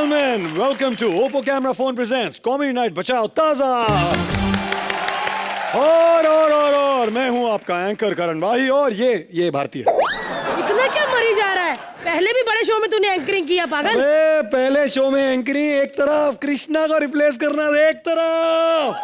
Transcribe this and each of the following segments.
gentlemen, welcome to Oppo Camera Phone presents Comedy Night बचाओ ताजा। और मैं हूँ आपका एंकर करण भाई और ये भारतीय। इतना क्या मरी जा रहा है? पहले भी बड़े शो में तूने एंकरिंग किया पागल। पहले शो में एंकरिंग एक तरफ, कृष्णा को रिप्लेस करना एक तरफ।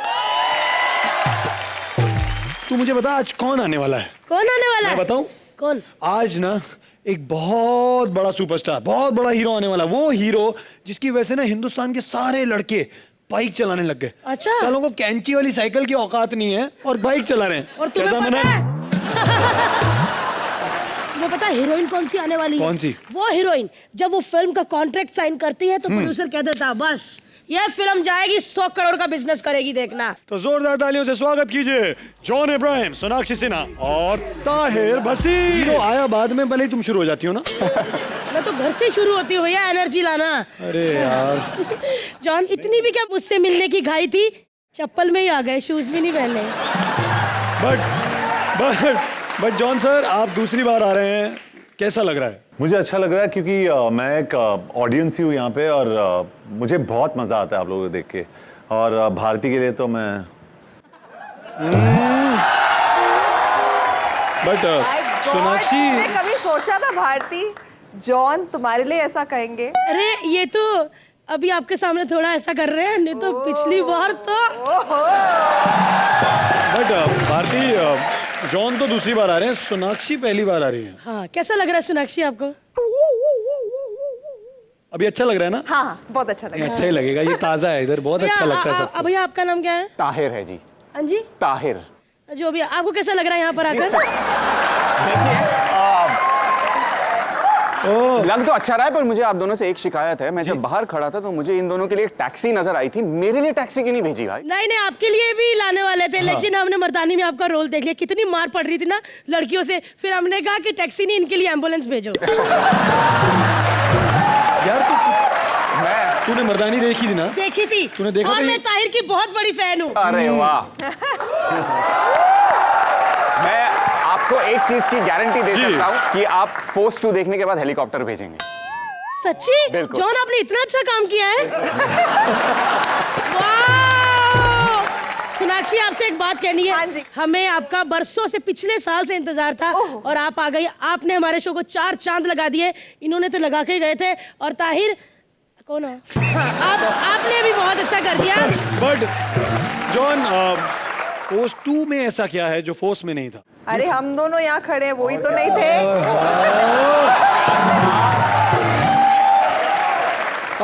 तू मुझे बता आज कौन आने वाला है? कौन आने वाला है? मैं बताऊं? कौन? आज ना एक बहुत बड़ा सुपरस्टार, बहुत बड़ा हीरो आने वाला। वो हीरो जिसकी वजह से ना हिंदुस्तान के सारे लड़के बाइक चलाने लग गए। अच्छा। चलो को कैंची वाली साइकिल की औकात नहीं है और बाइक चला रहे हैं। और तुम्हें पता है? तुम्हें पता है हीरोइन कौन सी आने वाली है? कौन सी? वो हीरोइन जब वो फिल्म का कॉन्ट्रैक्ट साइन करती है तो प्रोड्यूसर कह देता बस ये फिल्म जाएगी 100 करोड़ का बिजनेस करेगी, देखना। तो जोरदार तालियों से स्वागत कीजिए जॉन इब्राहिम, सोनाक्षी सिन्हा और ताहिर भसीन। हीरो आया बाद में, भले ही तुम शुरू हो जाती हो ना। मैं तो घर से शुरू होती हूँ भैया, एनर्जी लाना। अरे यार जॉन, इतनी भी क्या मुझसे मिलने की घाई थी? चप्पल में ही आ गए, शूज भी नहीं पहने। बट जॉन सर, आप दूसरी बार आ रहे हैं, कैसा लग रहा है? मुझे अच्छा लग रहा है क्योंकि मैं एक ऑडियंस ही हूँ यहाँ पे और मुझे बहुत मजा आता है आप लोगों को देख के। और भारती के लिए तो मैं बट सोनाक्षी, मैंने कभी सोचा था भारती जॉन तुम्हारे लिए ऐसा कहेंगे? अरे ये तो अभी आपके सामने थोड़ा ऐसा कर रहे हैं, नहीं तो पिछली बार तो। बट भारती, जॉन तो दूसरी बार आ रहे हैं, सोनाक्षी पहली बार आ रही है। हाँ, कैसा लग रहा है सोनाक्षी आपको? अभी अच्छा लग रहा है ना? हाँ, बहुत अच्छा लगा। अच्छा ही लगेगा, ये ताजा है इधर, बहुत अच्छा लगता है सबको। भैया आपका नाम क्या है? ताहिर है जी। हाँ जी, ताहिर। जो भी, आपको कैसा लग रहा है यहाँ पर आकर? लग तो अच्छा रहा है, पर मुझे आप दोनों से एक शिकायत है। मैं जब बाहर खड़ा था तो मुझे इन दोनों के लिए एक टैक्सी नजर आई थी, मेरे लिए टैक्सी क्यों नहीं भेजी भाई? नहीं, आपके लिए भी लाने वाले थे। लेकिन हमने मर्दानी में आपका रोल देख लिया, कितनी मार पड़ रही थी ना लड़कियों से, फिर हमने कहा कि टैक्सी नहीं, इनके लिए एम्बुलेंस भेजो। यार तूने मर्दानी देखी थी ना? देखी थी। तूने देखा? और मैं ताहिर की बहुत बड़ी फैन हूँ। अरे वाह। मैं आपको एक चीज की गारंटी दे सकता हूँ कि आप फोर्स 2 देखने के बाद हेलीकॉप्टर भेजेंगे। सच्ची? जॉन, आपने इतना अच्छा काम किया है। वाह! सोनाक्षी, आपसे एक बात कहनी है। हाँ जी। हमें आपका बरसों से, पिछले साल से इंतजार था और आप आ गई। आपने हमारे शो को 4 चांद लगा दिए। इन्होंने तो लगा के गए थे। और ताहिर कौन है? आपने भी बहुत अच्छा कर दिया। बट जॉन, फोर्स 2 में ऐसा क्या है जो फोर्स में नहीं था? अरे हम दोनों यहाँ खड़े हैं, वही तो नहीं थे?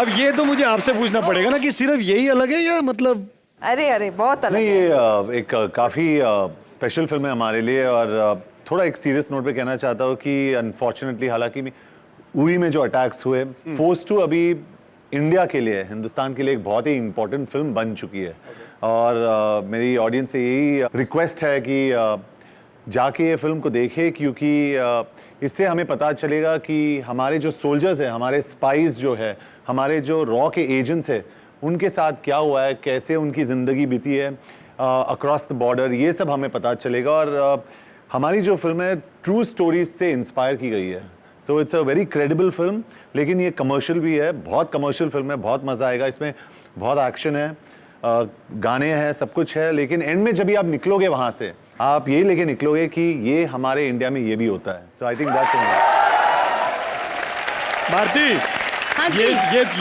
अब ये तो मुझे आपसे पूछना पड़ेगा ना कि सिर्फ यही अलग है या मतलब? अरे बहुत अलग। नहीं, ये एक काफ़ी स्पेशल फिल्म है हमारे लिए। और थोड़ा एक सीरियस नोट पे कहना चाहता हूँ कि अनफॉर्चुनेटली, हालांकि उरी में जो अटैक्स हुए, फोर्स 2 अभी इंडिया के लिए, हिंदुस्तान के लिए एक बहुत ही इंपॉर्टेंट फिल्म बन चुकी है। और मेरी ऑडियंस से यही रिक्वेस्ट है कि जाके ये फिल्म को देखें, क्योंकि इससे हमें पता चलेगा कि हमारे जो सोल्जर्स हैं, हमारे स्पाइस जो है, हमारे जो रॉ के एजेंट्स हैं, उनके साथ क्या हुआ है, कैसे उनकी ज़िंदगी बीती है अक्रॉस द बॉर्डर, ये सब हमें पता चलेगा। और हमारी जो फिल्म है ट्रू स्टोरीज से इंस्पायर की गई है। So it's a very credible film, लेकिन ये कमर्शियल भी है, बहुत कमर्शियल फिल्म है, बहुत मज़ा आएगा इसमें, बहुत एक्शन है, गाने हैं, सब कुछ है। लेकिन एंड में जब आप निकलोगे वहाँ से, आप यही लेके निकलोगे कि ये हमारे इंडिया में ये भी होता है। सो आई थिंक दैट्स भारती, हाँ जी।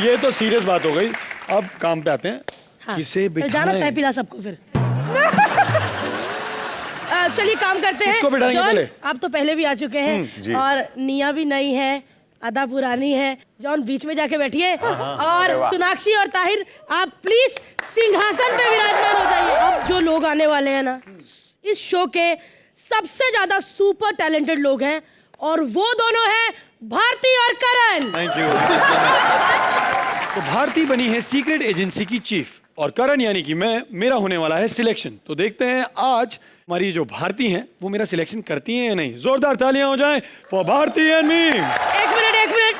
ये तो सीरियस बात हो गई। अब काम पे आते हैं। हाँ। किसे बिठाएं? जाना चाय पिला सबको फिर। चलिए काम करते हैं। किसको बिठाएंगे पहले? आप तो पहले भी आ चुके हैं और निया भी नई है, आधा पुरानी है। जॉन, बीच में जाके बैठिए। और सोनाक्षी और ताहिर, आप प्लीज सिंहासन पे विराजमान हो जाइए। अब जो लोग आने वाले हैं ना, इस शो के सबसे ज्यादा सुपर टैलेंटेड लोग हैं और वो दोनों हैं भारती और करण। Thank you. तो भारती बनी है सीक्रेट एजेंसी की चीफ और करण यानी कि मेरा होने वाला है सिलेक्शन। तो देखते हैं आज हमारी जो भारती हैं वो मेरा सिलेक्शन करती हैं या नहीं। जोरदार तालियां हो जाएं फॉर भारती एंड मी। एक मिनट,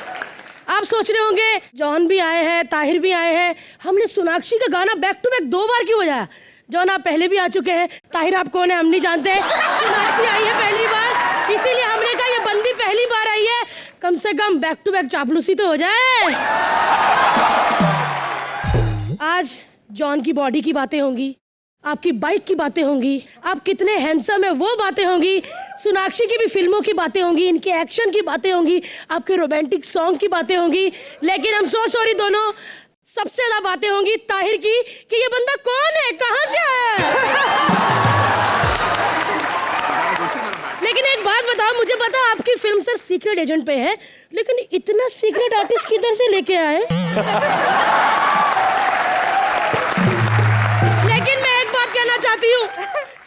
आप सोच रहे होंगे जॉन भी आए हैं, ताहिर भी आए हैं, हमने सोनाक्षी का गाना बैक टू बैक 2 बार क्यों बजाया? जॉन, आप पहले भी आ चुके हैं, ताहिर आप कौन है हम नहीं जानते, सोनाक्षी आई है पहली बार, इसीलिए हमने कहा ये बंदी पहली बार आई है, कम से कम बैक टू बैक चापलूसी तो हो जाए। आज जॉन की बॉडी की बातें होंगी, आपकी बाइक की बातें होंगी, आप कितने हैंडसम है वो बातें होंगी, सोनाक्षी की भी फिल्मों की बातें होंगी, इनके एक्शन की बातें होंगी, आपके रोमांटिक सॉन्ग की बातें होंगी, लेकिन हम सो सॉरी दोनों, सबसे ज्यादा बातें होंगी ताहिर की कि ये बंदा कौन है, कहां से आया है। लेकिन एक बात बताओ, मुझे पता आपकी फिल्म सर सीक्रेट एजेंट पे है, लेकिन इतना सीक्रेट आर्टिस्ट किधर से लेके आए? लेकिन मैं एक बात कहना चाहती हूँ,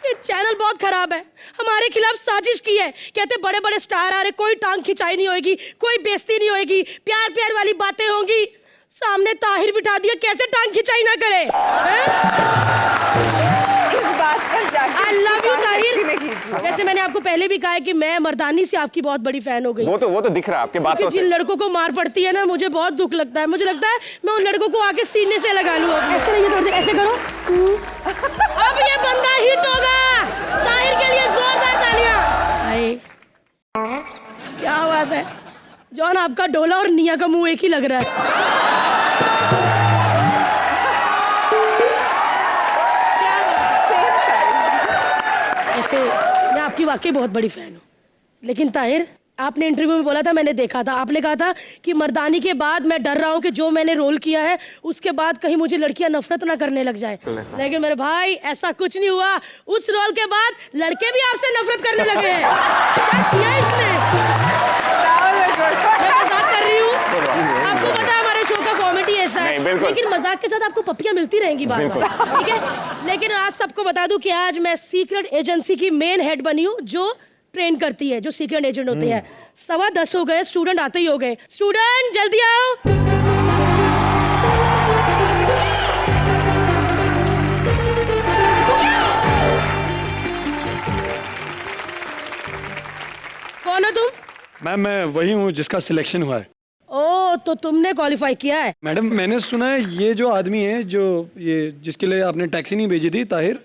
ये चैनल बहुत खराब है, हमारे खिलाफ साजिश की है। कहते बड़े बड़े स्टार आ रहे, कोई टांग खिंचाई नहीं होगी, कोई बेइज्जती नहीं होगी, प्यार प्यार वाली बातें होंगी। सामने ताहिर बिठा दिया, कैसे टांग खिंचाई ना करे? इस बात पर जाके I love you, ताहिर। में कीजिए। वैसे मैंने आपको पहले भी कहा है कि मैं मर्दानी से आपकी बहुत बड़ी फैन हो गई। वो तो दिख रहा है आपके बातों क्योंकि से। जिन लड़कों को मार पड़ती है ना, मुझे बहुत दुख लगता है। मुझे लगता है मैं उन लड़कों को आके सीने से लगा लूं। ऐसे नहीं, थोड़ी देर ऐसे करो। अब ये बंदा हिट होगा। ताहिर के लिए जोरदार तालियां। क्या बात है जॉन, आपका डोला और निया का मुंह एक ही लग रहा है। ऐसे मैं आपकी वाकई बहुत बड़ी फैन हूँ, लेकिन ताहिर आपने इंटरव्यू में बोला था, मैंने देखा था, आपने कहा था कि मर्दानी के बाद मैं डर रहा हूँ कि जो मैंने रोल किया है उसके बाद कहीं मुझे लड़कियां नफरत ना करने लग जाए। लेकिन मेरे भाई ऐसा कुछ नहीं हुआ, उस रोल के बाद लड़के भी आपसे नफरत करने लगे हैं। क्या किया इसने? मैं मजाक कर रही हूँ, आपको पता है हमारे शो का कॉमेडी ऐसा है, लेकिन मजाक के साथ आपको पप्पियां मिलती रहेंगी बार बार, ठीक है? लेकिन आज सबको बता दूं कि आज मैं सीक्रेट एजेंसी की मेन हेड बनी हूँ, जो ट्रेन करती है, जो सीक्रेट एजेंट होते हैं। 10:15 हो गए, स्टूडेंट आते ही हो गए। स्टूडेंट जल्दी आओ। कौन हो तुम? मैम मैं वही हूँ जिसका सिलेक्शन हुआ है। ओ, तो तुमने क्वालिफाई किया है? मैडम मैंने सुना है ये जो आदमी है, जो ये जिसके लिए आपने टैक्सी नहीं भेजी थी, ताहिर,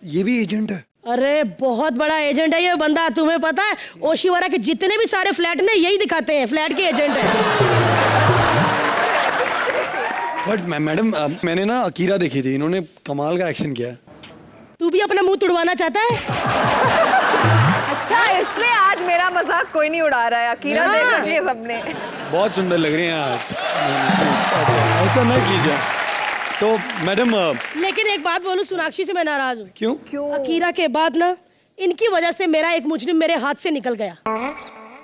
ये भी एजेंट है। अरे बहुत बड़ा एजेंट है ये बंदा। तुम्हें पता है ओशिवारा के जितने भी सारे फ्लैट ने यही दिखाते हैं, फ्लैट के एजेंट है। बट मैडम मैंने ना अकीरा देखी थी, इन्होंने कमाल का एक्शन किया है। तू भी अपना मुंह तुड़वाना चाहता है? अच्छा, इसलिए आज मेरा मजाक कोई नहीं उड़ा रहा है। अकीरा देख रखी है सबने। बहुत सुंदर लग रही हैं आज। ऐसा नहीं कीजिए। तो मैडम लेकिन एक बात बोलूं, सोनाक्षी से मैं नाराज हूँ। क्यों? अकीरा के बाद ना इनकी वजह से मेरा एक मुजरिम मेरे हाथ से निकल गया।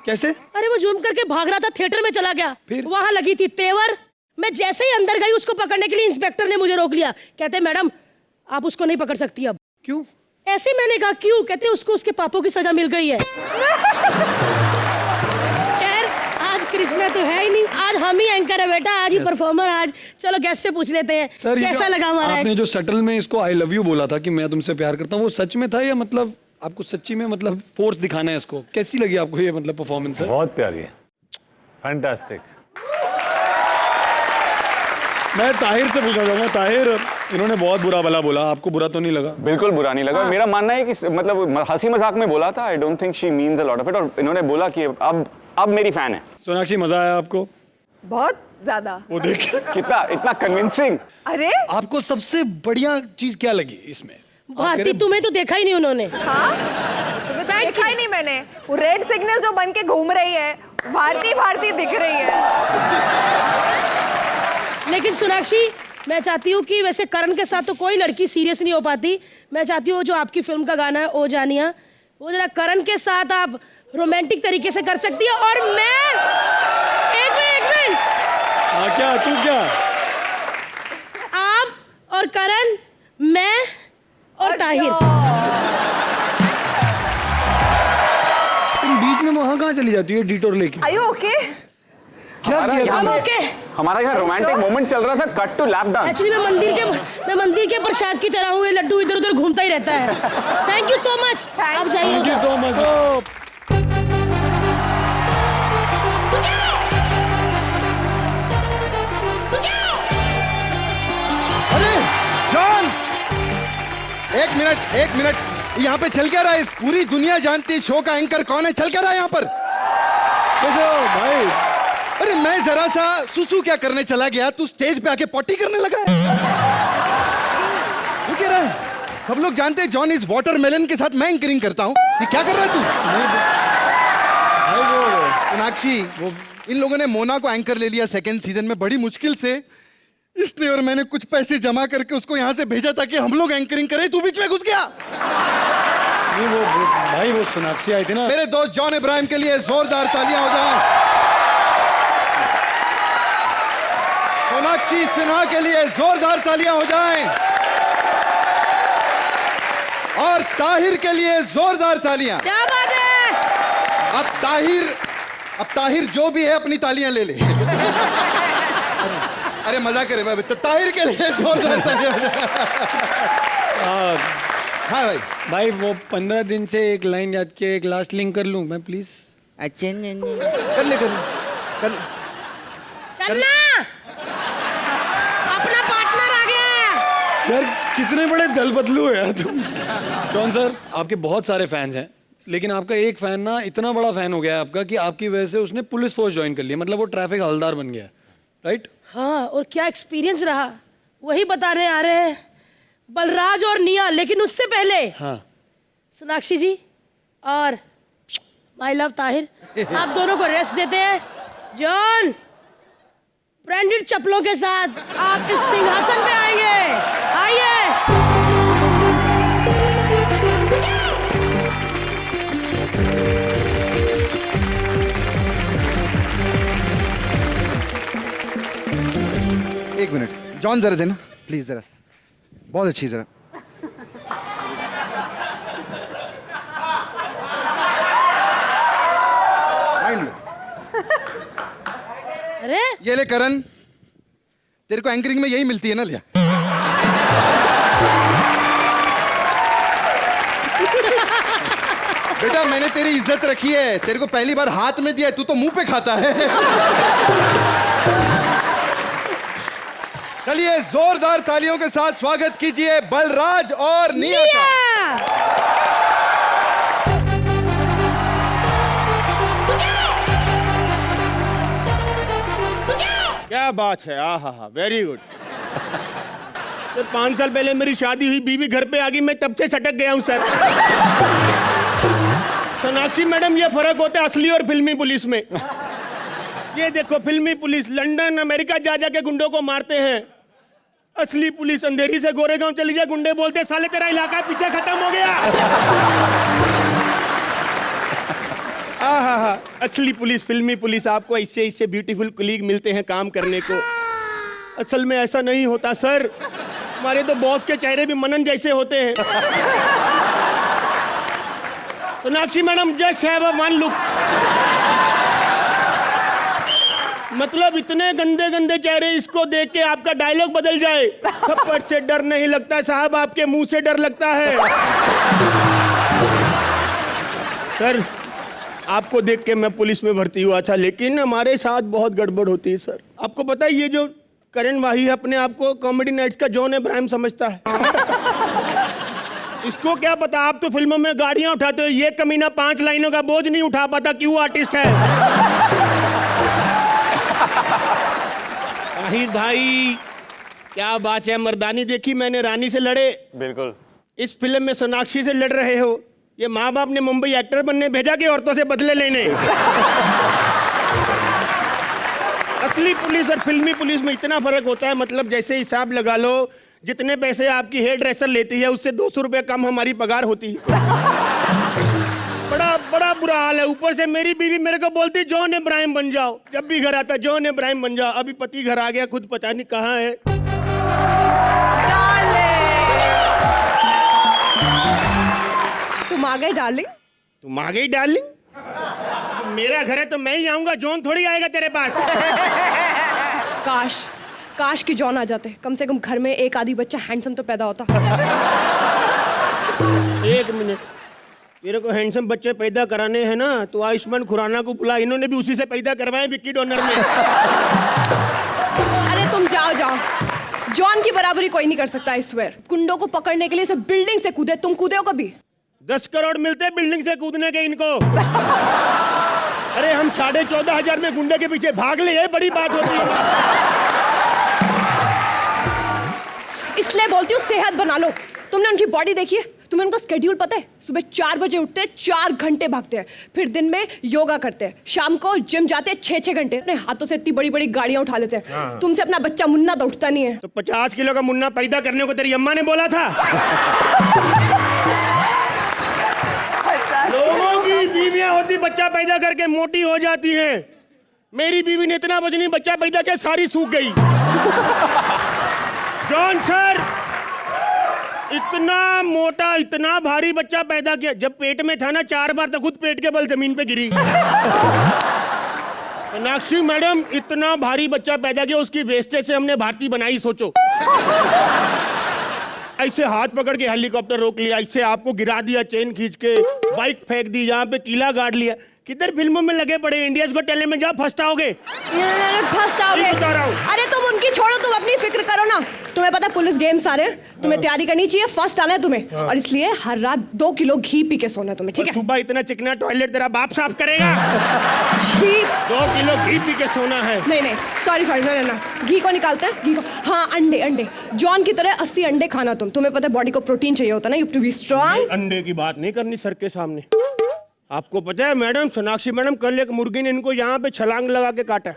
कैसे? अरे वो जुर्म करके भाग रहा था, थिएटर में चला गया, फिर? वहां लगी थी तेवर। मैं जैसे ही अंदर गई उसको पकड़ने के लिए इंस्पेक्टर ने मुझे रोक लिया। कहते मैडम आप उसको नहीं पकड़ सकती अब। क्यों? ऐसे मैंने कहा क्यों? कहते उसको उसके पापों की सजा मिल गई है। खैर आज कृष्णा तो है ही नहीं, आज हम ही एंकर है बेटा, आज ही परफॉर्मर। आज चलो गेस्ट से पूछ लेते हैं सर, कैसा लगा हमारा। आपने जो सटल में इसको आई लव यू बोला था कि मैं तुमसे प्यार करता हूँ, वो सच में था या मतलब आपको सच्ची में मतलब फोर्स दिखाना है इसको? कैसी लगी आपको ये मतलब परफॉर्मेंस? बहुत प्यारी है, फैंटास्टिक। मैं ताहिर से पूछना चाहूंगा, ताहिर इन्होंने बहुत बुरा भला बोला, आपको बुरा तो नहीं लगा? बिल्कुल बुरा नहीं लगा। मेरा मानना है कि मतलब हंसी मजाक में बोला था। I don't think she means a lot of it. और इन्होंने बोला कि अब मेरी फैन है। सोनाक्षी मजा आया आपको? बहुत ज्यादा। वो देख कितना इतना कन्विंसिंग। अरे आपको सबसे बढ़िया चीज क्या लगी इसमें? भारती तुम्हें तो देखा ही नहीं उन्होंने। हाँ, तुम्हें तो देखा ही नहीं मैंने। वो रेड सिग्नल जो बन के घूम रही है, भारती भारती दिख रही है। लेकिन सोनाक्षी मैं चाहती हूँ कि वैसे करण के साथ तो कोई लड़की सीरियस नहीं हो पाती। मैं चाहती हूँ जो आपकी फिल्म का गाना है ओ जानिया, वो जरा करण के साथ आप रोमांटिक तरीके से कर सकती है। और मैं एक मिनट हाँ, क्या तू क्या? आप और करण, मैं और ताहिर। तुम बीच में वहां कहाँ चली जाती है डिटोर लेके? Are you okay? क्या किया हम तुमने? ओके। हमारा यहाँ रोमांटिक मोमेंट चल रहा था, cut to lap dance. Actually मैं मंदिर के प्रसाद की तरह हूँ, ये लड्डू इधर उधर घूमता ही रहता है। Thank you so much. आप जाइए। Thank you so much. अरे जॉन, एक मिनट, यहाँ पे चल क्या रहा है? पूरी दुनिया जानती है शो का एंकर कौन है। चल क्या रहा है यहाँ पर? कैसे हो भाई? अरे मैं जरा सा सुसु क्या करने चला गया, तू स्टेज पे आके पॉटी करने लगा है। तू कह रहा है सब लोग जानते हैं जॉन इस वाटरमेलन के साथ मैं एंकरिंग करता हूँ, ये क्या कर रहा है तू? भाई वो सोनाक्षी, वो इन लोगों ने मोना को एंकर ले लिया सेकंड सीजन में बड़ी मुश्किल से, इसलिए और मैंने कुछ पैसे जमा करके उसको यहाँ से भेजा ताकि हम लोग एंकरिंग करें, तू बीच में घुस गया। नहीं, वो भाई वो सोनाक्षी आई थी ना। मेरे दोस्त जॉन इब्राहिम के लिए जोरदार तालियां हो जाएं। सोनाक्षी सिन्हा के लिए जोरदार तालियां हो जाएं। और ताहिर के लिए जोरदार तालियां। क्या बात है? अब ताहिर जो भी है अपनी तालियां ले ले। अरे मजाक करे मैं, तो ताहिर के लिए जोरदार तालियां हो जाएं। हाँ भाई। भाई वो 15 दिन से एक लाइन याद के एक लास्ट लिंक कर लूं मैं प्लीज? अच्छा कर ले चलना, अपना पार्टनर आ गया है। यार कितने बड़े दल बदलू हो यार तुम। जॉन सर, आपके बहुत सारे फैंस हैं, लेकिन आपका एक फैन ना इतना बड़ा फैन हो गया है आपका कि आपकी वजह से उसने पुलिस फोर्स ज्वाइन कर लिया, मतलब वो ट्रैफिक हवलदार बन गया, राइट? हाँ, और क्या एक्सपीरियंस रहा वही बताने आ रहे हैं बलराज और निया। लेकिन उससे पहले हाँ, सोनाक्षी जी और माय लव ताहिर, आप दोनों को रेस्ट देते हैं। जॉन, ब्रांडेड चप्पलों के साथ आप इस सिंहासन पे आएंगे। आइए। एक मिनट, जॉन जरा देना प्लीज, जरा बहुत अच्छी जरा। माइंड लो। अरे ये ले करण, तेरे को एंकरिंग में यही मिलती है ना, लिया। बेटा मैंने तेरी इज्जत रखी है, तेरे को पहली बार हाथ में दिया है, तू तो मुंह पे खाता है। चलिए जोरदार तालियों के साथ स्वागत कीजिए बलराज और निया का। क्या बात है, आहा, वेरी गुड। सर 5 साल पहले मेरी शादी हुई, बीवी घर पे आ गई, मैं तब से सटक गया हूँ सर। सोनाक्षी मैडम, ये फर्क होता है असली और फिल्मी पुलिस में। ये देखो, फिल्मी पुलिस लंदन अमेरिका जा जा के गुंडों को मारते हैं, असली पुलिस अंधेरी से गोरेगांव चली जाए, गुंडे बोलते साले तेरा इलाका पीछे खत्म हो गया। आहा, असली पुलिस, फिल्मी पुलिस, आपको इससे इससे ब्यूटीफुल कलीग मिलते हैं काम करने को। असल में ऐसा नहीं होता सर, हमारे तो बॉस के चेहरे भी मनन जैसे होते हैं। Sonakshi madam, just have a one look, मतलब इतने गंदे गंदे चेहरे, इसको देख के आपका डायलॉग बदल जाए। थप्पड़ से डर नहीं लगता साहब, आपके मुंह से डर लगता है। सर आपको देख के मैं पुलिस में भर्ती हुआ था, लेकिन हमारे साथ बहुत गड़बड़ होती है सर। आपको पता है ये जो करण वाही है, अपने आप को कॉमेडी नाइट्स का जॉन इब्राहिम समझता है। इसको क्या पता, आप तो फिल्मों में गाड़ियां उठाते हो, ये कमीना 5 लाइनों का बोझ नहीं उठा पाता, क्यों आर्टिस्ट है। ताहिर भाई क्या बात है, मर्दानी देखी मैंने, रानी से लड़े। बिल्कुल। इस फिल्म में सोनाक्षी से लड़ रहे हो, ये माँ बाप ने मुंबई एक्टर बनने भेजा कि औरतों से बदले लेने। असली पुलिस और फिल्मी पुलिस में इतना फर्क होता है, मतलब जैसे हिसाब लगा लो, जितने पैसे आपकी हेयर ड्रेसर लेती है उससे 200 रुपये कम हमारी पगार होती है। बड़ा बुरा हाल है। ऊपर से मेरी बीवी मेरे को बोलती जॉन इब्राहिम बन जाओ, जब भी घर आता जॉन इब्राहिम बन जाओ। अभी पति घर आ गया, खुद पता नहीं कहाँ है। तुम आ गए डार्लिंग। तुम आ गई डार्लिंग? मेरा घर है तो मैं ही आऊंगा, जॉन थोड़ी आएगा तेरे पास। काश कि जॉन आ जाते, कम से कम घर में एक आधी बच्चा हैंडसम तो पैदा होता। एक मिनट, तेरे को हैंडसम बच्चे पैदा कराने हैं ना, तो आयुष्मान खुराना को बुला, इन्होंने भी उसी से पैदा करवाए विक्की डोनर में। अरे तुम जाओ, जॉन की बराबरी कोई नहीं कर सकता, आई स्वेयर। गुंडों को पकड़ने के लिए सब बिल्डिंग से कूदे, तुम कूदे हो कभी? 10 करोड़ मिलते बिल्डिंग से कूदने के इनको। अरे हम 14,500 में गुंडे के पीछे भाग ले, ये बड़ी बात होती है। इसलिए बोलती हूँ सेहत बना लो। तुमने उनकी बॉडी देखी है? तुम्हें उनका स्केड्यूल पता है? सुबह 4 बजे उठते हैं, 4 घंटे भागते हैं, फिर दिन में योगा करते हैं, शाम को जिम जाते हैं 6-6 घंटे, अपने हाथों से इतनी बड़ी बड़ी गाड़ियां उठा लेते हैं। तुमसे अपना बच्चा मुन्ना तो उठता नहीं है। तो 50 किलो का मुन्ना पैदा करने को तेरी अम्मा ने बोला था। लोगों की बीवियां होती बच्चा पैदा करके मोटी हो जाती हैं। मेरी बीवी ने इतना वजनी बच्चा पैदा किया, सारी सूख गई। जॉन सर इतना मोटा, इतना भारी बच्चा पैदा किया, जब पेट में था ना 4 बार तो खुद पेट के बल जमीन पे गिरी। सोनाक्षी मैडम इतना भारी बच्चा पैदा किया, उसकी वेस्टेज से हमने भारती बनाई। सोचो, ऐसे हाथ पकड़ के हेलीकॉप्टर रोक लिया, ऐसे आपको गिरा दिया, चेन खींच के बाइक फेंक दी, यहाँ पे कीला गाड़ लिया। किधर फिल्मों में लगे पड़े, इंडियाज गॉट टैलेंट में जाओ, फर्स्ट आओगे। फर्स्ट आओगे? बता रहा हूँ। अरे तुम उनकी छोड़ो, तुम अपनी फिक्र करो ना। तुम्हें पता है पुलिस गेम्स आ रहे हैं, तुम्हें तैयारी करनी चाहिए, फर्स्ट आना है तुम्हें। और इसलिए हर रात 2 किलो घी पी के सोना तुम्हें, ठीक है? सुबह इतना चिकना टॉयलेट तेरा बाप साफ करेगा। 2 किलो घी पी के सोना है। नहीं, सॉरी, ना, घी को निकालते हैं, घी को। हाँ, अंडे। जॉन की तरह 80 अंडे खाना तुम। तुम्हें पता है बॉडी को प्रोटीन चाहिए होता है ना, you have to be strong. अंडे की बात नहीं करनी सर के सामने। आपको पता है मैडम, सोनाक्षी मैडम, कल एक मुर्गी ने इनको यहाँ पे छलांग लगा के काटा।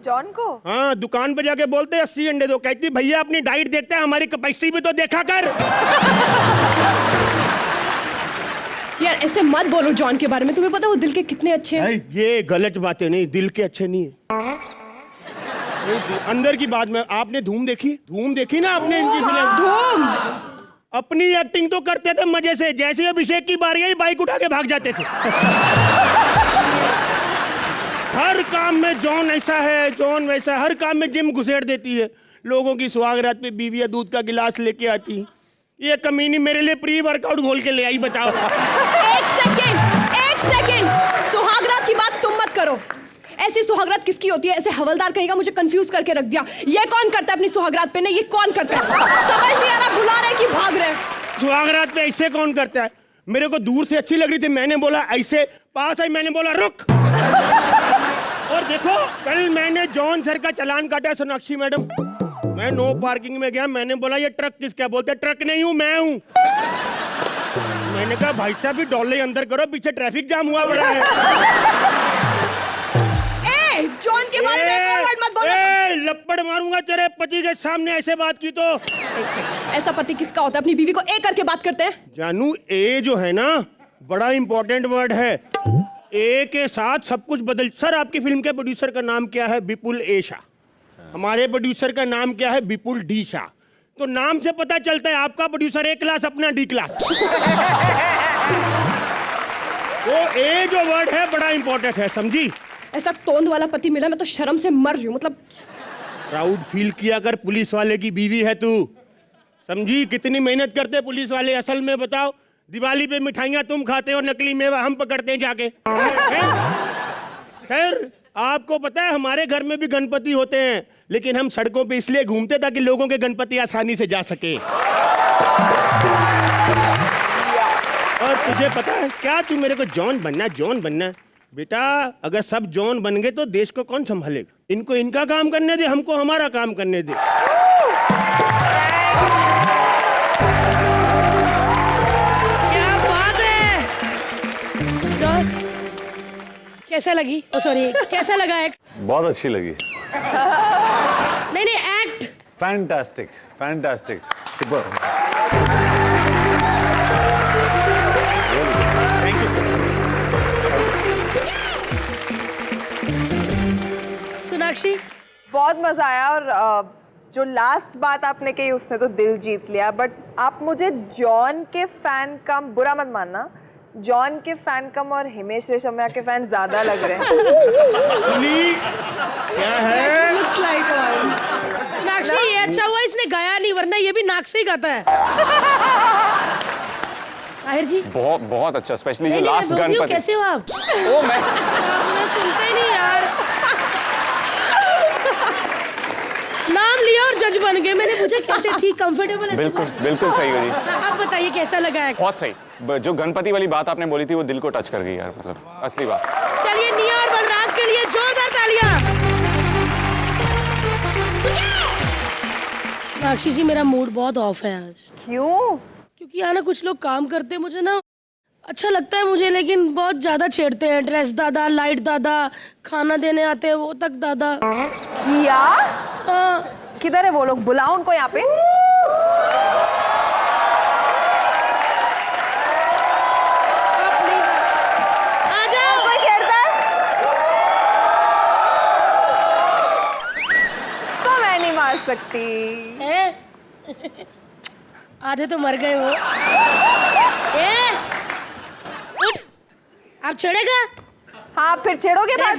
जॉन को? हाँ, दुकान पे जाके बोलते 80 अंडे दो, कहती भैया अपनी डाइट देखते हैं, हमारी कैपेसिटी भी तो देखा कर। यार ऐसे मत बोलो जॉन के बारे में, तुम्हें पता है वो दिल के कितने अच्छे हैं। ये गलत बातें नहीं, दिल के अच्छे नहीं है। अंदर की बात में, आपने धूम देखी ना आपने इनकी फिल्म धूम? अपनी एक्टिंग तो करते थे मजे से, जैसे अभिषेक की बारी आई बाइक उठा के भाग जाते थे। हर काम में जॉन ऐसा है, जॉन वैसा, हर काम में जिम घुसेड़ देती है। लोगों की सुहागरात पे बीवियां दूध का गिलास लेके आती, ये कमीनी मेरे लिए प्री वर्कआउट घोल के ले आई। बताओ। एक सेकंड, सुहागरात की बात तुम मत करो। ऐसी सुहागरात किसकी होती है? ऐसे हवलदार कहीं का मुझे कंफ्यूज करके रख दिया। ये कौन करता है अपनी सुहागरात पे? नहीं, ये कौन करता है? समझ नहीं आ रहा, बुला रहे कि भाग रहे? सुहागरात पे ऐसे कौन करता है? मेरे को दूर से अच्छी लग रही थी, मैंने बोला ऐसे, पास आई मैंने बोला रुक। और देखो, कल मैंने जॉन सर का चालान काटा सोनाक्षी मैडम। मैं नो पार्किंग में गया, मैंने बोला ये ट्रक किसका? बोलते ट्रक नहीं हूं, मैं हूं। मैंने कहा भाई साहब भी डॉले अंदर करो, पीछे ट्रैफिक जाम हुआ बड़ा है। जॉन के बारे में वर्ड मत बोलो। लपड़ मारूंगा तेरे पति के सामने ऐसे बात की तो। एक सेकंड, ऐसा पति किसका होता है? अपनी बीवी को ए करके बात करते हैं। जानू, ए जो है ना बड़ा इंपॉर्टेंट वर्ड है। ए के साथ सब कुछ बदल। सर आपकी फिल्म के प्रोड्यूसर का नाम क्या है? विपुल ए शाह। हमारे प्रोड्यूसर का नाम क्या है? विपुल डी शाह। तो नाम से पता चलता है आपका प्रोड्यूसर ए क्लास, अपना डी क्लास। वो ए जो वर्ड है बड़ा इंपॉर्टेंट है, समझी? ऐसा तोंद वाला पति मिला, मैं तो शर्म से मर रही हूँ। मतलब प्राउड फील किया कर, पुलिस वाले की बीवी है तू, समझी? कितनी मेहनत करते पुलिस वाले। असल में बताओ, दिवाली पे मिठाइयाँ तुम खाते हो, नकली मेवा हम पकड़ते हैं जाके। सर आपको पता है हमारे घर में भी गणपति होते हैं, लेकिन हम सड़कों पे इसलिए घूमते ताकि लोगों के गणपति आसानी से जा सके। और तुझे पता है क्या, तू मेरे को जॉन बनना। बेटा अगर सब जॉन बन गए तो देश को कौन संभालेगा? इनको इनका काम करने दे, हमको हमारा काम करने दे। क्या बात है। जॉन, कैसा लगी? सॉरी, कैसा लगा एक्ट? बहुत अच्छी लगी। नहीं, act fantastic, super. Thank you. Sonakshi, बहुत मजा आया। और जो लास्ट बात आपने कही उसने तो दिल जीत लिया। बट आप मुझे जॉन के फैन कम, बुरा मत मानना, जॉन के फैन कम और हिमेश रेशमिया के फैन ज्यादा लग रहे हैं। क्या है? looks like one. सोनाक्षी ये अच्छा हुआ इसने गाया नहीं, वरना ये भी नाक से ही गाता है। ताहिर जी बहुत अच्छा, स्पेशली जो नहीं, लास्ट मैं बोल रही हूँ, गणपति। कैसे हो आप? ओ मैं सुनते ही नहीं यार। नाम लिया और जज बन गए। मैंने पूछा कैसे, ठीक कंफर्टेबल है? बिल्कुल सही हो जी। आप बताइए कैसा लगा? बहुत सही। जो गणपति वाली बात आपने बोली थी वो दिल को टच कर गई यार, मतलब असली बात। चलिए निया और बलराज के लिए जोरदार तालियां। साक्षी जी मेरा मूड बहुत ऑफ है आज। क्यों? क्योंकि यहाँ ना कुछ लोग काम करते हैं, मुझे ना अच्छा लगता है मुझे, लेकिन बहुत ज्यादा छेड़ते हैं। ड्रेस दादा, लाइट दादा, खाना देने आते हैं वो तक दादा। क्या? हाँ। किधर है वो लोग? बुलाओ उनको यहाँ पे। आ जाओ। कोई छेड़ता है? तो मैं नहीं मार सकती। हैं? आधे तो मर गए वो। उठ, आप छेड़ेगा? हाँ फिर छेड़ोगे? ड्रेस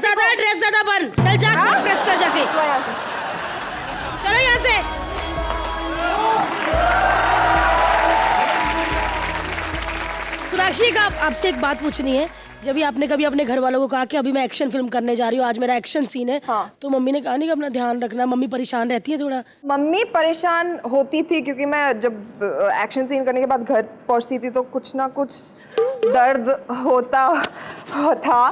दादा बन, चल जा प्रेस कर जाके। तो यहाँ से। चलो यहाँ से। सोनाक्षी का आपसे एक बात पूछनी है। जब भी आपने कभी अपने घर वालों को कहा कि अभी मैं एक्शन फिल्म करने जा रही हूँ, आज मेरा एक्शन सीन है, हाँ। तो मम्मी ने कहा नहीं कि अपना ध्यान रखना? मम्मी परेशान रहती है थोड़ा? मम्मी परेशान होती थी क्योंकि मैं जब एक्शन सीन करने के बाद घर पहुंचती थी तो कुछ ना कुछ दर्द होता था,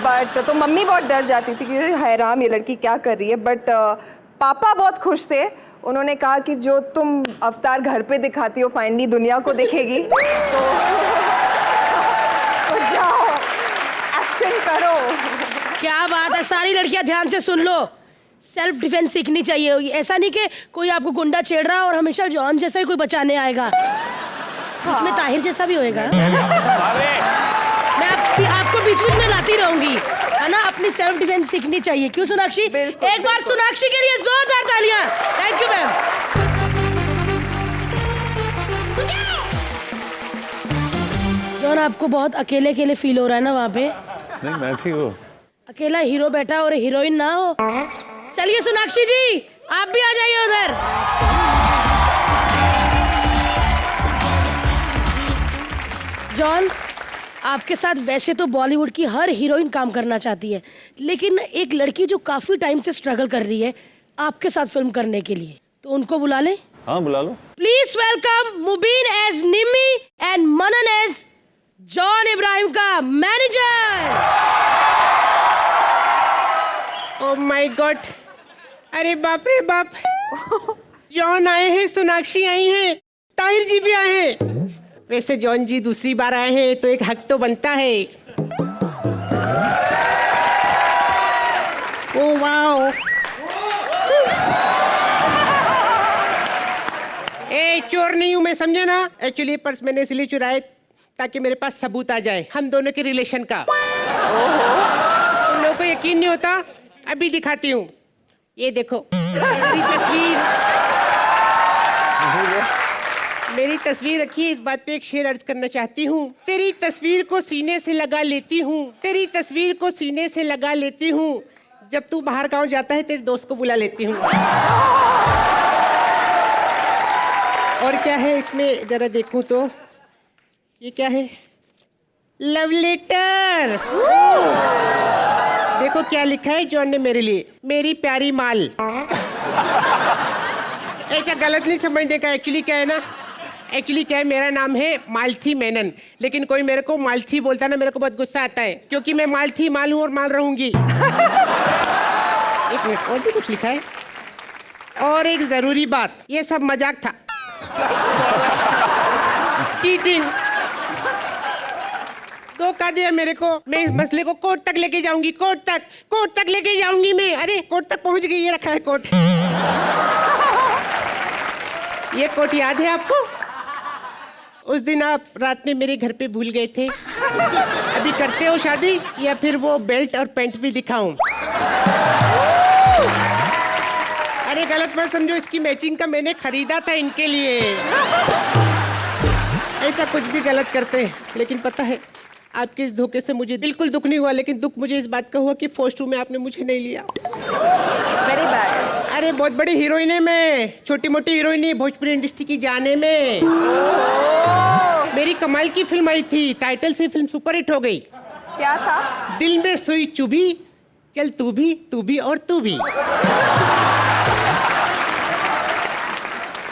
बट तो मम्मी बहुत डर जाती थी कि हैरान ये लड़की क्या कर रही है। बट पापा बहुत खुश थे। उन्होंने कहा कि जो तुम अवतार घर पे दिखाती हो फाइनली दुनिया को दिखेगी, तो जाओ एक्शन करो। क्या बात है, सारी लड़कियां ध्यान से सुन लो। सेल्फ डिफेंस सीखनी चाहिए। ऐसा नहीं कि कोई आपको गुंडा छेड़ रहा है और हमेशा जॉन जैसा ही कोई बचाने आएगा। बीच में ताहिर जैसा भी होएगा। मैं आपको बीच में लाती रहूंगी, है ना? अपनी सेल्फ डिफेंस सीखनी चाहिए। क्यों सोनाक्षी? एक बार सोनाक्षी के लिए जोरदार तालियां। Thank you ma'am. जॉन आपको बहुत अकेले अकेले फील हो रहा है ना वहाँ पे? नहीं मैं ठीक हूँ। अकेला हीरो बैठा और हीरोइन ना हो। चलिए सोनाक्षी जी आप भी आ जाइए उधर। जॉन आपके साथ वैसे तो बॉलीवुड की हर हीरोइन काम करना चाहती है, लेकिन एक लड़की जो काफी टाइम से स्ट्रगल कर रही है आपके साथ फिल्म करने के लिए, तो उनको बुला लें? हाँ बुला लो। Please welcome Mubeen as Nimmi and Manan as John Ibrahim का मैनेजर। ओह माय गॉड, अरे बाप रे बाप। जॉन आए हैं, सोनाक्षी आई हैं, ताहिर जी भी आए हैं। वैसे जॉन जी दूसरी बार आए हैं तो एक हक तो बनता है। Oh wow. ए चोर नहीं हूं मैं, समझे ना? एक्चुअली पर्स मैंने इसलिए चुराए ताकि मेरे पास सबूत आ जाए हम दोनों के रिलेशन का। तुम लोगों को यकीन नहीं होता? अभी दिखाती हूँ। ये देखो मेरी तस्वीर रखी है। इस बात पे एक शेर अर्ज करना चाहती हूँ। तेरी तस्वीर को सीने से लगा लेती हूँ, तेरी तस्वीर को सीने से लगा लेती हूँ, जब तू बाहर गांव जाता है तेरे दोस्त को बुला लेती हूँ। और क्या है इसमें जरा देखूं तो, ये क्या है? Love letter. देखो क्या लिखा है जॉन ने मेरे लिए। मेरी प्यारी माल। ऐसा गलत नहीं समझने का। एक्चुअली क्या है ना, एक्चुअली क्या है, मेरा नाम है मालती मेनन, लेकिन कोई मेरे को मालती बोलता ना मेरे को बहुत गुस्सा आता है, क्योंकि मैं मालती माल हूं और माल रहूंगी। एक मिनट, और भी कुछ लिखा है। और एक जरूरी बात, ये सब मजाक था। चीटिंग। धोखा दिया मेरे को। मैं इस मसले को कोर्ट तक लेके जाऊंगी, कोर्ट तक लेके जाऊंगी मैं। अरे कोर्ट तक पहुंच गई, ये रखा है कोर्ट। ये कोट याद है आपको? उस दिन आप रात में मेरे घर पे भूल गए थे। अभी करते हो शादी या फिर वो बेल्ट और पैंट भी दिखाऊं? अरे गलत मत समझो, इसकी मैचिंग का मैंने खरीदा था इनके लिए। ऐसा कुछ भी गलत करते हैं, लेकिन पता है आपके इस धोखे से मुझे बिल्कुल दुख नहीं हुआ, लेकिन दुख मुझे इस बात का हुआ कि फर्स्ट में आपने मुझे नहीं लिया। Very bad. अरे बहुत बड़ी हीरोइन है मैं, छोटी मोटी हीरोइन नहीं, भोजपुरी इंडस्ट्री की जाने में। मेरी कमाल की फिल्म आई थी, टाइटल से फिल्म सुपरहिट हो गई। क्या था? दिल में सुई चुभी, चल तू भी और तू भी।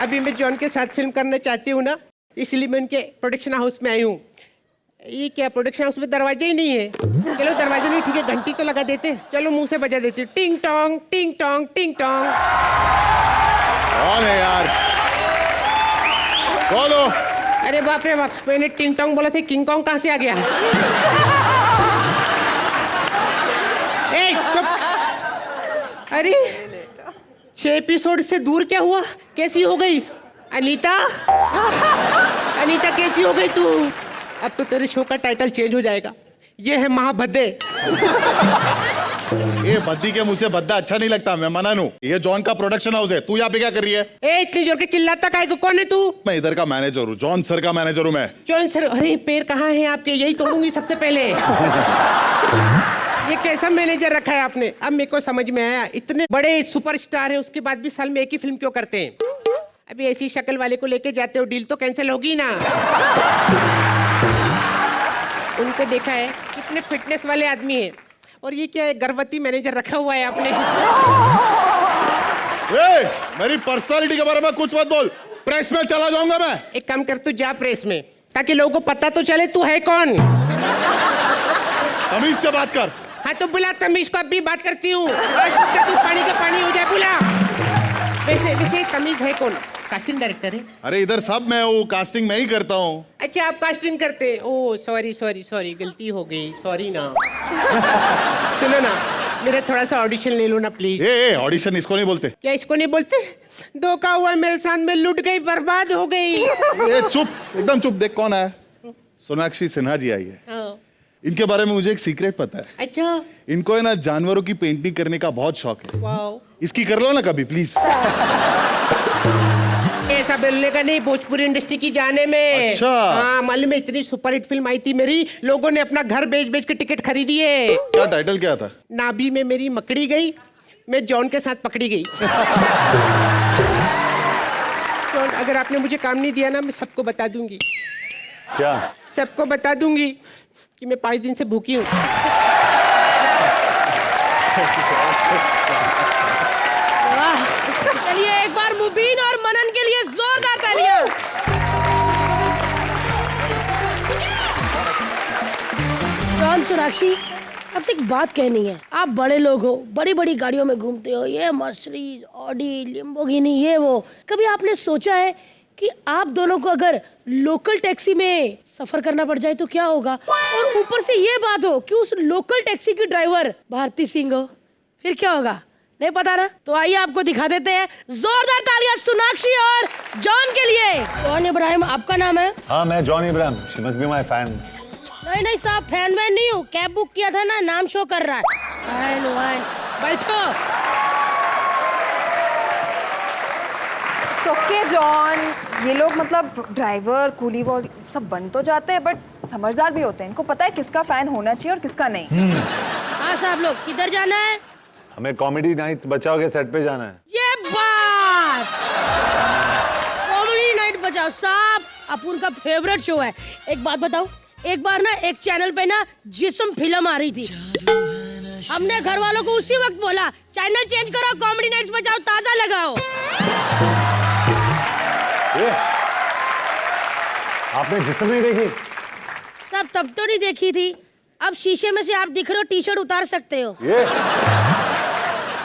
अभी मैं जॉन के साथ फिल्म करना चाहती हूँ ना, इसलिए मैं उनके प्रोडक्शन हाउस में आई हूँ। ये क्या प्रोडक्शन हाउस में दरवाजा ही नहीं है? चलो दरवाजा नहीं, ठीक है घंटी तो लगा देते। चलो मुंह से बजा देते, टिंग टोंग टिंग टोंग टिंग टोंग। कौन है यार? बोलो। अरे बाप रे बाप, मैंने टिंग टोंग बोला था, किंग कॉन्ग कहाँ से आ गया? ए चुप। अरे 6 एपिसोड से दूर क्या हुआ? कैसी हो गई अनीता? अनीता कैसी हो गई तू? अब तो तेरे शो का टाइटल चेंज हो जाएगा, ये है महाभद्दे। ये बद्दी के मुंह से बद्दा अच्छा नहीं लगता, मैं मना नू। ये जॉन का प्रोडक्शन हाउस है, तू यहाँ पे क्या कर रही है? ए इतनी जोर के चिल्लाता काहे को? कौन है तू? मैं इधर का मैनेजर हूँ, जॉन सर का मैनेजर हूँ मैं। John sir? अरे पैर कहाँ हैं आपके? यही तोड़ूंगी सबसे पहले। ये कैसा मैनेजर रखा है आपने? अब मेरे को समझ में आया, इतने बड़े सुपरस्टार है उसके बाद भी साल में एक ही फिल्म क्यों करते हैं? अभी ऐसी शक्ल वाले को लेके जाते हो, डील तो कैंसिल होगी ना। उनको देखा है कितने फिटनेस वाले आदमी है, और ये क्या है, गर्भवती मैनेजर रखा हुआ है आपने। ए, मेरी पर्सनालिटी के बारे में कुछ मत बोल, प्रेस में चला जाऊंगा मैं। एक काम कर, तू जा प्रेस में, ताकि लोगों को पता तो चले तू है कौन। तमीज से बात कर। हाँ तो बुला तमीज को, अब भी बात करती हूँ। तू पानी का पानी हो जाए, बुला। वैसे वैसे तमीज है कौन? कास्टिंग डायरेक्टर है? अरे इधर सब मैं हूँ, कास्टिंग मैं ही करता हूँ। अच्छा आप कास्टिंग करते हैं? ओह सॉरी सॉरी सॉरी, गलती हो गई, सॉरी ना। सुनो ना, मेरा थोड़ा सा ऑडिशन ले लो ना प्लीज। ए ऑडिशन इसको नहीं बोलते। क्या इसको नहीं बोलते? धोखा हुआ मेरे साथ में, लुट गई, बर्बाद हो गई। ए चुप, एकदम चुप। देख कौन है? सोनाक्षी सिन्हा जी आई है। हाँ। इनके बारे में मुझे एक सीक्रेट पता है। अच्छा। इनको है ना जानवरों की पेंटिंग करने का बहुत शौक है। वाओ। इसकी कर लो ना कभी प्लीज। ऐसा बोलने का नहीं, भोजपुरी इंडस्ट्री की जाने में। अच्छा। हाँ मालूम है, इतनी सुपरहिट फिल्म आई थी मेरी, लोगों ने अपना घर बेच बेच के टिकट खरीदी है। क्या टाइटल क्या था? नाभि में मेरी मकड़ी गई, मैं जॉन के साथ पकड़ी गई। जॉन अगर आपने मुझे काम नहीं दिया ना, मैं सबको बता दूंगी। क्या? सबको बता दूंगी कि मैं 5 दिन से भूखी हूँ। वाह, चलिए एक बार मुबीन और मनन के लिए जोरदार तालियां। जॉन, सोनाक्षी, आपसे एक बात कहनी है। आप बड़े लोग हो, बड़ी बड़ी गाड़ियों में घूमते हो, ये मर्सिडीज, ऑडी, लिम्बोर्गिनी, ये वो। कभी आपने सोचा है कि आप दोनों को अगर लोकल टैक्सी में सफर करना पड़ जाए तो क्या होगा? और ऊपर से ये बात हो कि उस लोकल टैक्सी की ड्राइवर भारती सिंह हो, फिर क्या होगा? नहीं पता ना? तो आइए आपको दिखा देते हैं। जोरदार तालियां सोनाक्षी और जॉन के लिए। जॉन इब्राहिम आपका नाम है? हाँ मैं John Ibrahim, she must be my fan. नहीं नहीं साहब, फैन वैन नहीं हूँ, कैब बुक किया था ना, नाम शो कर रहा है। बैठो। ओके जॉन, ये लोग मतलब ड्राइवर, कूली वॉली सब बन तो जाते हैं, बट समझदार भी होते हैं। इनको पता है किसका फैन होना चाहिए और किसका नहीं। हाँ साहब लोग, किधर जाना है? हमें कॉमेडी नाइट्स बचाओ के सेट पे जाना है। ये बात, कॉमेडी नाइट बचाओ साहब, अपन का फेवरेट शो है। एक बात बताओ, एक बार ना एक चैनल पे ना जिस्म फिल्म आ रही थी, हमने घर वालों को उसी वक्त बोला चैनल चेंज करो, कॉमेडी नाइट्स बचाओ, ताजा लगाओ। ये आपने जिस्म नहीं देखी? सब तब तो नहीं देखी थी, अब शीशे में से आप दिख रहे हो, टी शर्ट उतार सकते हो। ये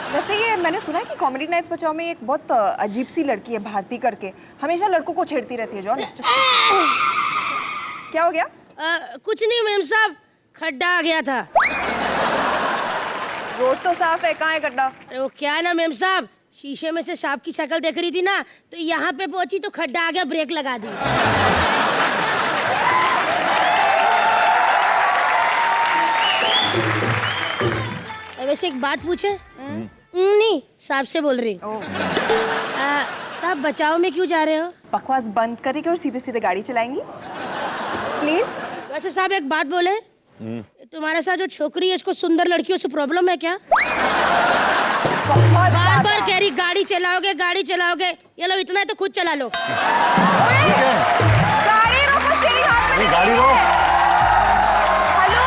वैसे ये मैंने सुना है कि कॉमेडी नाइट्स बचाओ में एक बहुत अजीब सी लड़की है, भारती करके, हमेशा लड़कों को छेड़ती रहती है। जॉन क्या हो गया? कुछ नहीं मेम साहब, खड्डा आ गया था। रोड तो साफ है, कहाँ है गड्ढा? अरे वो क्या है ना मेम साहब, शीशे में से सांप की शक्ल देख रही थी ना, तो यहाँ पे पहुंची तो खड्डा आ गया, ब्रेक लगा दी। वैसे एक बात पूछे? नहीं, साहब से बोल रही। साहब बचाओ में क्यों जा रहे हो? बकवास बंद करेंगे और सीधे सीधे गाड़ी चलाएंगी प्लीज। वैसे साहब एक बात बोले, तुम्हारे साथ जो छोकरी है, इसको सुंदर लड़कियों से प्रॉब्लम है क्या? बार बार कह रही गाड़ी चलाओगे, गाड़ी चलाओगे। ये लो इतना है तो खुद चला लो। गाड़ी रोको, स्टीयरिंग हाथ में। गाड़ी रोक। हेलो,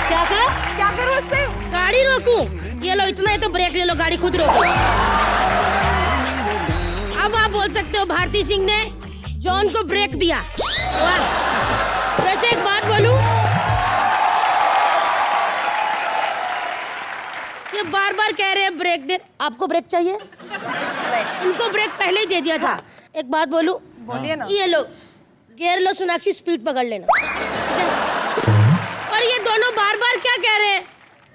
क्या कहा? क्या करूं इससे? गाड़ी रोकूं? ये लो इतना है तो ब्रेक ले लो, गाड़ी खुद रोको। अब आप बोल सकते हो भारती सिंह ने जॉन को ब्रेक दिया। वैसे एक बात बोलूं, ये बार बार कह रहे हैं ब्रेक दे, आपको ब्रेक चाहिए? उनको ब्रेक पहले ही दे दिया था। एक बात बोलूं, बोलिए ना। ये लो गियर लो सोनाक्षी, स्पीड पकड़ लेना। और ये दोनों बार बार क्या कह रहे हैं,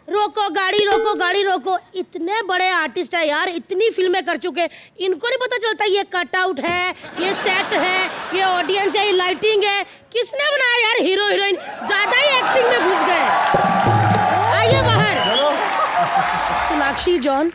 रोको गाड़ी रोको गाड़ी रोको। इतने बड़े आर्टिस्ट है यार, इतनी फिल्में कर चुके, इनको नहीं पता चलता ये कट आउट है, ये सेट है, ये ऑडियंस है, ये लाइटिंग है। किसने बनाया यार? हीरो हीरोइन ज्यादा ही एक्टिंग में घुस गए। आइए बाहर। सोनाक्षी, जॉन,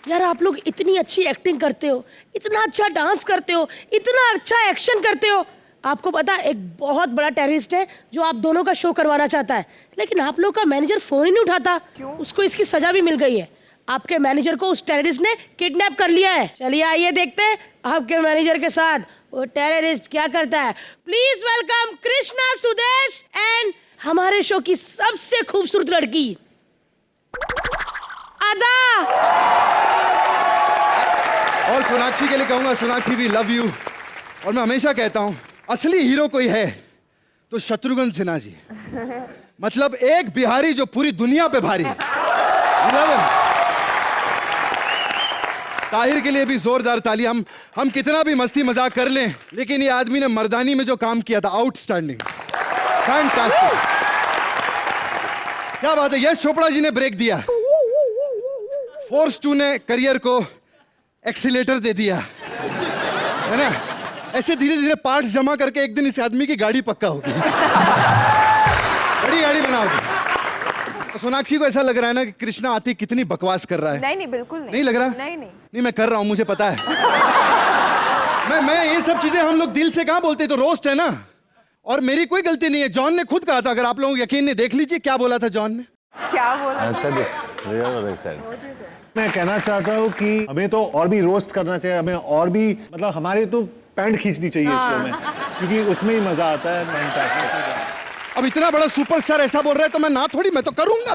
यार आप लोग इतनी अच्छी एक्टिंग करते हो, इतना अच्छा डांस करते हो, इतना अच्छा एक्शन करते हो। आपको पता है एक बहुत बड़ा टेररिस्ट है जो आप दोनों का शो करवाना चाहता है, लेकिन आप लोग का मैनेजर फोन ही नहीं उठाता। क्यों? उसको इसकी सजा भी मिल गई है। आपके मैनेजर को उस टेररिस्ट ने किडनैप कर लिया है। चलिए आइए देखते हैं आपके मैनेजर के साथ वो टेररिस्ट क्या करता है। Please welcome Krishna Sudesh and हमारे शो की सबसे खूबसूरत लड़की अदा। और सोनाक्षी के लिए कहूंगा, सोनाक्षी भी लव यू। और मैं हमेशा कहता हूं असली हीरो कोई है तो शत्रुघ्न सिन्हा जी। मतलब एक बिहारी जो पूरी दुनिया पे भारी है। ताहिर के लिए भी जोरदार ताली। हम कितना भी मस्ती मजाक कर लें, लेकिन ये आदमी ने मर्दानी में जो काम किया था, आउटस्टैंडिंग, फैंटास्टिक। क्या बात है। यश चोपड़ा जी ने ब्रेक दिया, फोर्स 2 ने करियर को एक्सीलेटर दे दिया, है ना। ऐसे धीरे धीरे पार्ट्स जमा करके एक दिन इस आदमी की गाड़ी पक्का होगी। बड़ी गाड़ी बनाओगी। सोनाक्षी को ऐसा लग रहा है ना कि कृष्णा आती कितनी बकवास कर रहा है। नहीं नहीं, बिल्कुल नहीं। नहीं लग रहा? नहीं मैं कर रहा हूं, मुझे पता है। मैं ये सब चीजें हम लोग दिल से कहां बोलते, तो रोस्ट है ना। और मेरी कोई गलती नहीं है। जॉन ने खुद कहा था, अगर आप लोगों को यकीन नहीं, देख लीजिए क्या बोला था जॉन ने। क्या बोला? मैं कहना चाहता हूँ कि हमें तो और भी रोस्ट करना चाहिए, हमें और भी, मतलब हमारे तो पैंट खींचनी चाहिए इस शो में, क्योंकि उसमें ही मजा आता है। अब इतना बड़ा सुपरस्टार ऐसा बोल रहा है तो मैं ना थोड़ी, मैं तो करूंगा।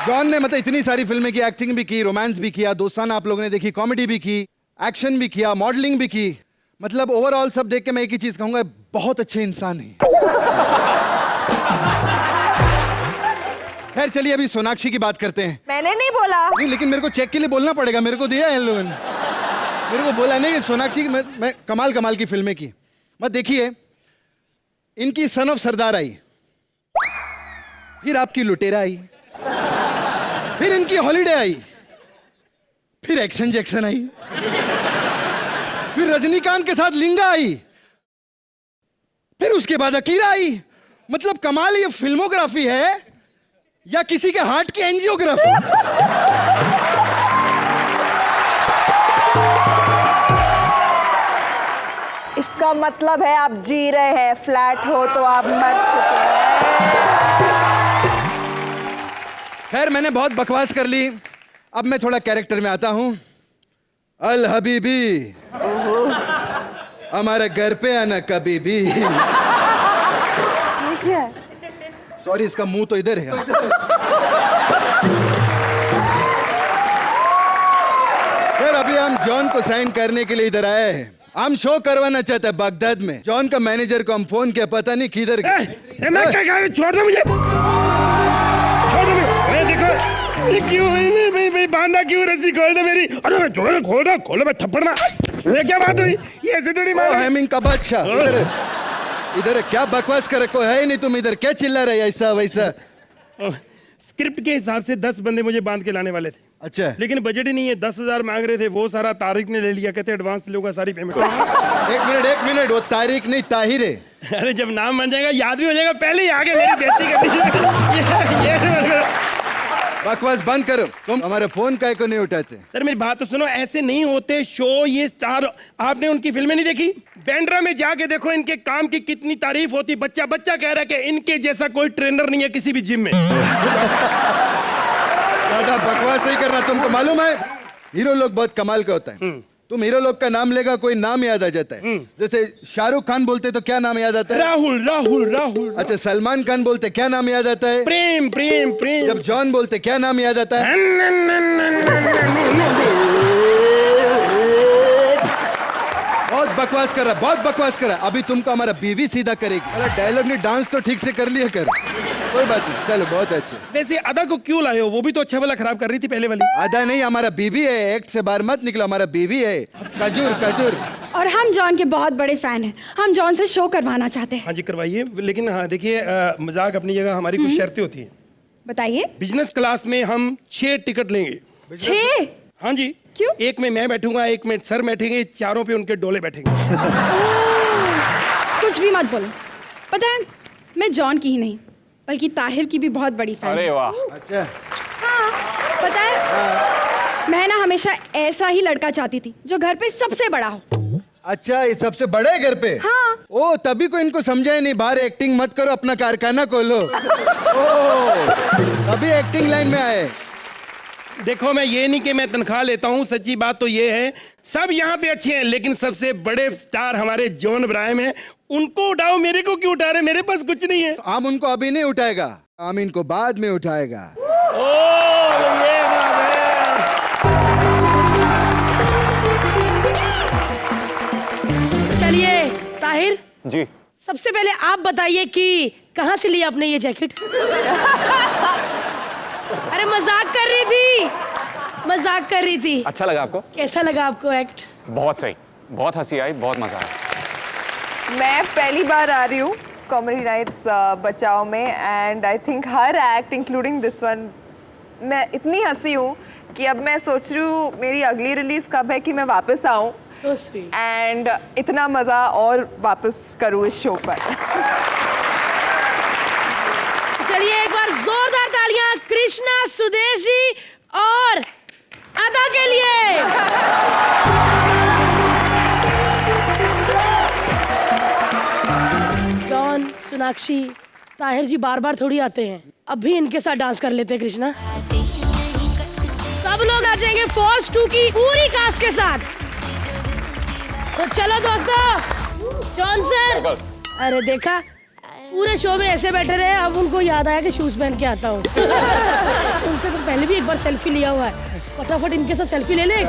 जॉन ने मतलब इतनी सारी फिल्में की, एक्टिंग भी की, रोमांस भी किया, दोस्ताना आप लोगों ने देखी, कॉमेडी भी की, एक्शन भी किया, मॉडलिंग भी की। मतलब ओवरऑल सब देख के मैं एक ही चीज कहूंगा, बहुत अच्छे इंसान है। खैर चलिए अभी सोनाक्षी की बात करते हैं। मैंने नहीं बोला। नहीं, लेकिन मेरे को चेक के लिए बोलना पड़ेगा, मेरे को दिया है इन लोगों ने, मेरे को बोला नहीं। सोनाक्षी की मैं कमाल की फिल्में की। मत देखिए, इनकी सन ऑफ सरदार आई, फिर आपकी लुटेरा आई, फिर इनकी हॉलीडे आई, फिर एक्शन जैक्सन आई, फिर रजनीकांत के साथ लिंगा आई, फिर उसके बाद अकीरा आई। मतलब कमाल ये फिल्मोग्राफी है या किसी के हार्ट की एंजियोग्राफी। इसका मतलब है आप जी रहे हैं, फ्लैट हो तो आप मर चुके हैं। खैर मैंने बहुत बकवास कर ली, अब मैं थोड़ा कैरेक्टर में आता हूं। अल हबीबी, हमारे घर पे आना कभी भी। सॉरी, इसका मुंह तो इधर है। फिर अभी हम जॉन को साइन करने के लिए इधर आए हैं। हम शो करवाना चाहते हैं बगदाद में। जॉन का मैनेजर को हम फोन किया, पता नहीं किधर गया। छोड़ दो मुझे, छोड़ दो मुझे। देखो ये क्यों भाई बांधा क्यों, रस्सी खोल दो मेरी। अरे मैं खोल दो मैं थप्पड़ ना। ये क्या बात हुई, ये ऐसे थोड़ी मार। हैमिंग का बादशाह इधर क्या बकवास करे, कोई है ही नहीं, तुम इधर क्या चिल्ला रहे ऐसा वैसा। स्क्रिप्ट के हिसाब से 10 बंदे मुझे बांध के लाने वाले थे। अच्छा, लेकिन बजट ही नहीं है, 10,000 मांग रहे थे, वो सारा तारिक ने ले लिया, कहते एडवांस लोगा सारी पेमेंट। एक मिनट, वो तारिक नहीं ताहिर है। अरे जब नाम बन जाएगा याद भी हो जाएगा, पहले ही आगे मेरी बेइज्जती कर दी। बकवास बंद करो, तुम हमारे फोन काहे को नहीं उठाते। सर मेरी बात तो सुनो, ऐसे नहीं होते शो। ये स्टार, आपने उनकी फिल्में नहीं देखी? बैंड्रा में जाके देखो इनके काम की कितनी तारीफ होती। बच्चा कह रहा है कि इनके जैसा कोई ट्रेनर नहीं है किसी भी जिम में। ज्यादा बकवास नहीं करना। तुमको मालूम है हीरो लोग बहुत कमाल का होता है। तुम हीरो लोग का नाम लेगा कोई नाम याद आ जाता है। जैसे शाहरुख खान बोलते तो क्या नाम याद आता है? राहुल। अच्छा, सलमान खान बोलते क्या नाम याद आता है? प्रेम। जब जॉन बोलते क्या नाम याद आता है? बहुत बकवास कर रहा है, बहुत बकवास कर रहा है। अभी तुमको हमारा बीवी सीधा करेगी। अरे डायलॉग नहीं, डांस तो ठीक से कर लिया कर। कोई बात नहीं, चलो बहुत अच्छे। वैसे अदा को क्यों लाए हो? वो भी तो अच्छा वाला खराब कर रही थी पहले वाली। आधा नहीं, हमारा बीवी है, एक्ट से बाहर मत निकलो, हमारा बीवी है। कजूर कजूर। और हम जॉन के बहुत बड़े फैन हैं, हम जॉन से शो करवाना चाहते हैं। हाँ जी करवाइए, लेकिन हाँ देखिए मजाक अपनी जगह, हमारी कुछ शर्तें होती हैं। बताइए। बिजनेस क्लास में हम 6 टिकट लेंगे। 6? हाँ जी। क्यों? एक में मैं बैठूंगा, एक में सर बैठेंगे, चारों पे उनके डोले बैठेंगे। कुछ भी मत बोलो। पता है, मैं जॉन की ही नहीं बल्कि ताहिर की भी बहुत बड़ी फैन। अरे वाह। अच्छा। हाँ, पता है मैं ना हमेशा ऐसा ही लड़का चाहती थी जो घर पे सबसे बड़ा हो। अच्छा, ये सबसे बड़े घर पे? हाँ। ओ, तभी को इनको समझाया नहीं, बाहर एक्टिंग मत करो, अपना कारखाना खोलो। ओ, तभी एक्टिंग लाइन में आए। देखो मैं ये नहीं कि मैं तनख्वाह लेता हूँ, सच्ची बात तो ये है सब यहाँ पे अच्छे हैं, लेकिन सबसे बड़े स्टार हमारे जॉन अब्राहम हैं। उनको उठाओ, मेरे को क्यों उठा रहे? मेरे पास कुछ नहीं है। हम उनको अभी नहीं उठाएगा, हम इनको बाद में उठाएगा। ओ ये बात है। चलिए ताहिर, जी सबसे पहले आप बताइए कि कहाँ से लिया आपने ये जैकेट? अरे मजाक कर रही थी, मजाक कर रही थी। अच्छा लगा आपको? कैसा लगा आपको एक्ट? बहुत सही, बहुत हंसी आई, बहुत मजा आया। मैं पहली बार आ रही हूँ कॉमेडी नाइट्स बचाओ में, and I think her act including this one मैं इतनी हंसी हूँ कि अब मैं सोच रही हूँ मेरी अगली रिलीज कब है कि मैं वापस आऊँ So sweet. एंड इतना मज़ा और वापस करूँ इस शो पर। चलिए एक बार जोरदार तालियां कृष्णा, सुदेश जी और अदा के लिए। जॉन, सोनाक्षी, ताहिर जी बार बार थोड़ी आते हैं, अब भी इनके साथ डांस कर लेते हैं। कृष्णा, सब लोग आ जाएंगे फोर्स 2 की पूरी कास्ट के साथ। तो चलो दोस्तों, जॉन सर, अरे देखा पूरे शो में ऐसे बैठे रहे, अब उनको याद आया कि शूज पहन के आता हूँ। उनके साथ पहले भी एक बार सेल्फी लिया हुआ है, फटाफट इनके साथ सेल्फी ले ले।